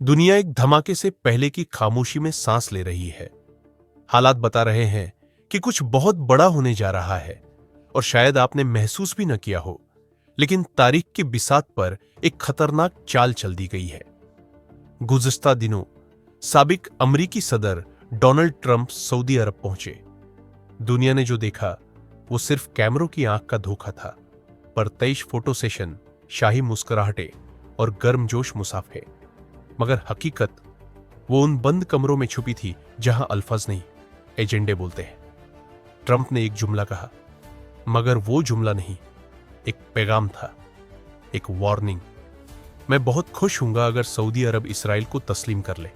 दुनिया एक धमाके से पहले की खामोशी में सांस ले रही है। हालात बता रहे हैं कि कुछ बहुत बड़ा होने जा रहा है और शायद आपने महसूस भी न किया हो, लेकिन तारीख की बिसात पर एक खतरनाक चाल चल दी गई है। गुज़िश्ता दिनों साबिक अमरीकी सदर डोनाल्ड ट्रंप सऊदी अरब पहुंचे। दुनिया ने जो देखा वो सिर्फ कैमरों की आंख का धोखा था, पर 23 फोटो सेशन, शाही मुस्कुराहटें और गर्मजोश मुसाफे। मगर हकीकत वो उन बंद कमरों में छुपी थी जहां अल्फाज नहीं, एजेंडे बोलते हैं। ट्रंप ने एक जुमला कहा, मगर वो जुमला नहीं, एक पैगाम था, एक वार्निंग। मैं बहुत खुश हूंगा अगर सऊदी अरब इसराइल को तस्लीम कर ले।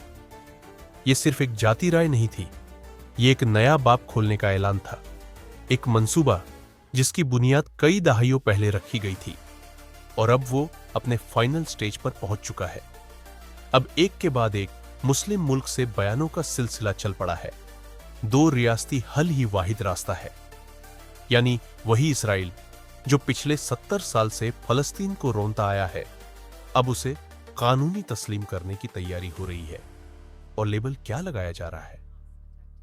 ये सिर्फ एक जाति राय नहीं थी, ये एक नया बाब खोलने का ऐलान था, एक मंसूबा जिसकी बुनियाद कई दहाइयों पहले रखी गई थी और अब वो अपने फाइनल स्टेज पर पहुंच चुका है। अब एक के बाद एक मुस्लिम मुल्क से बयानों का सिलसिला चल पड़ा है। 2 रियासती हल ही वाहिद रास्ता है, यानी वही इसराइल जो पिछले 70 साल से फलस्तीन को रोंता आया है, अब उसे कानूनी तस्लीम करने की तैयारी हो रही है। और लेबल क्या लगाया जा रहा है?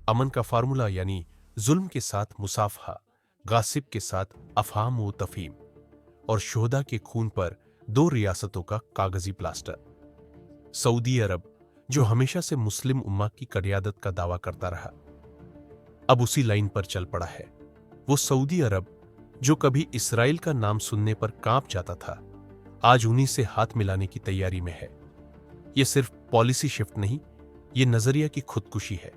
अमन का फार्मूला, यानी जुल्म के साथ मुसाफहा, गासिब के साथ अफहाम व तफहीम और शोहदा के खून पर 2 रियासतों का कागजी प्लास्टर। सऊदी अरब, जो हमेशा से मुस्लिम उम्मा की क़यादत का दावा करता रहा, अब उसी लाइन पर चल पड़ा है। वो सऊदी अरब जो कभी इसराइल का नाम सुनने पर कांप जाता था, आज उन्हीं से हाथ मिलाने की तैयारी में है। ये सिर्फ पॉलिसी शिफ्ट नहीं, ये नजरिया की खुदकुशी है।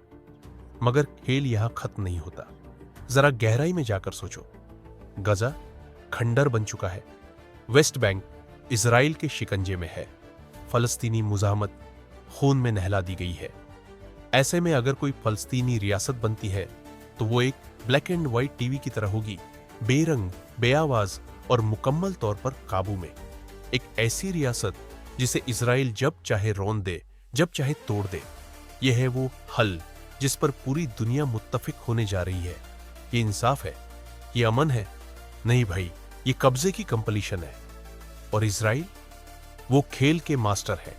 मगर खेल यहां खत्म नहीं होता। जरा गहराई में जाकर सोचो। गजा खंडर बन चुका है, वेस्ट बैंक इसराइल के शिकंजे में है, फलस्तीनी मुजाहमत खून में नहला दी गई है। ऐसे में अगर कोई फलस्तीनी रियासत बनती है तो वो एक ब्लैक एंड व्हाइट टीवी की तरह होगी, बेरंग, बेआवाज और मुकम्मल तौर पर काबू में। एक ऐसी रियासत जिसे इसराइल जब चाहे रौंद दे, जब चाहे तोड़ दे। यह है वो हल जिस पर पूरी दुनिया मुत्तफिक होने जा रही है। ये इंसाफ है, ये अमन है? नहीं भाई, ये कब्जे की कंपलीशन है। और इसराइल वो खेल के मास्टर है।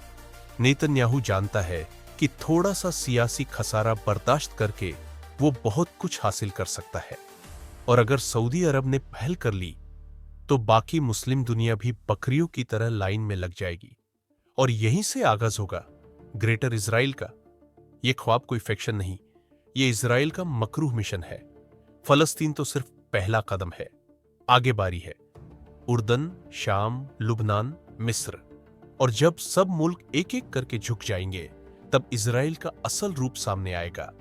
नेतन्याहू जानता है कि थोड़ा सा सियासी खसारा बर्दाश्त करके वो बहुत कुछ हासिल कर सकता है। और अगर सऊदी अरब ने पहल कर ली तो बाकी मुस्लिम दुनिया भी बकरियों की तरह लाइन में लग जाएगी। और यहीं से आगाज होगा ग्रेटर इसराइल का। ये ख्वाब कोई फिक्शन नहीं, ये इसराइल का मकरूह मिशन है। फलस्तीन तो सिर्फ पहला कदम है, आगे बारी है उर्दन, शाम, लुबनान, मिस्र। और जब सब मुल्क एक एक करके झुक जाएंगे, तब इसराइल का असल रूप सामने आएगा।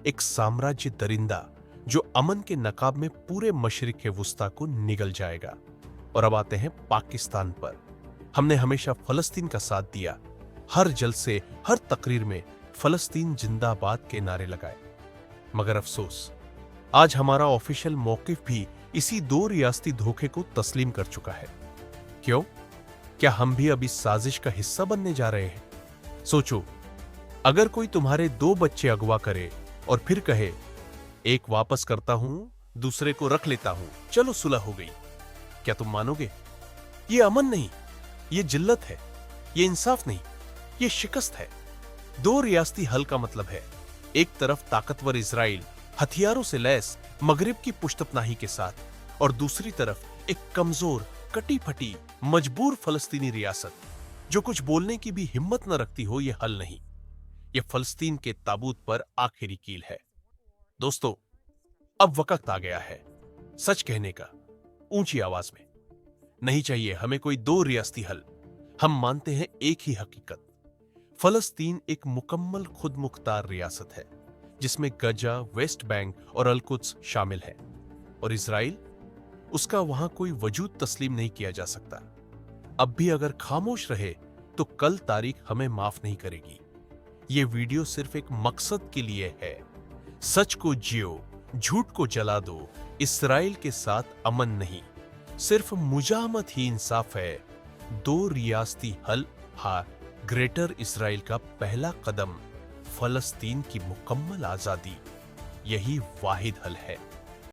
एक साम्राज्य दरिंदा जो अमन के नकाब में पूरे मशरिक वुस्ता को निगल जाएगा। और अब आते हैं पाकिस्तान पर। हमने हमेशा फलस्तीन का साथ दिया, हर जलसे, हर तकरीर में फलस्तीन जिंदाबाद के नारे लगाए। मगर अफसोस, आज हमारा ऑफिशियल मौकिफ भी इसी 2 रियासती धोखे को तस्लीम कर चुका है। क्यों? क्या हम भी अब इस साजिश का हिस्सा बनने जा रहे हैं? सोचो, अगर कोई तुम्हारे 2 बच्चे अगवा करे और फिर कहे, एक वापस करता हूं, दूसरे को रख लेता हूं, चलो सुलह हो गई, क्या तुम मानोगे? ये अमन नहीं, ये जिल्लत है। ये इंसाफ नहीं, ये शिकस्त है। 2 रियासती हल का मतलब है, एक तरफ ताकतवर इसराइल हथियारों से लैस मगरिब की पुश्तपनाही के साथ, और दूसरी तरफ एक कमजोर, कटी फटी, मजबूर फलस्तीनी रियासत जो कुछ बोलने की भी हिम्मत न रखती हो। ये हल नहीं, ये फलस्तीन के ताबूत पर आखिरी कील है। दोस्तों, अब वक्त आ गया है सच कहने का, ऊंची आवाज में। नहीं चाहिए हमें कोई 2 रियासती हल। हम मानते हैं एक ही हकीकत, फलस्तीन एक मुकम्मल खुद मुख्तार रियासत है जिसमें गजा, वेस्ट बैंक और अल-कुद्स शामिल है। और इसराइल, उसका वहां कोई वजूद तस्लीम नहीं किया जा सकता। अब भी अगर खामोश रहे तो कल तारीख हमें माफ नहीं करेगी। ये वीडियो सिर्फ एक मकसद के लिए है, सच को जियो, झूठ को जला दो। इसराइल के साथ अमन नहीं, सिर्फ मुजाहमत ही इंसाफ है। 2 रियासती हल, हाँ, ग्रेटर इसराइल का पहला कदम, फलस्तीन की मुकम्मल आजादी, यही वाहिद हल है।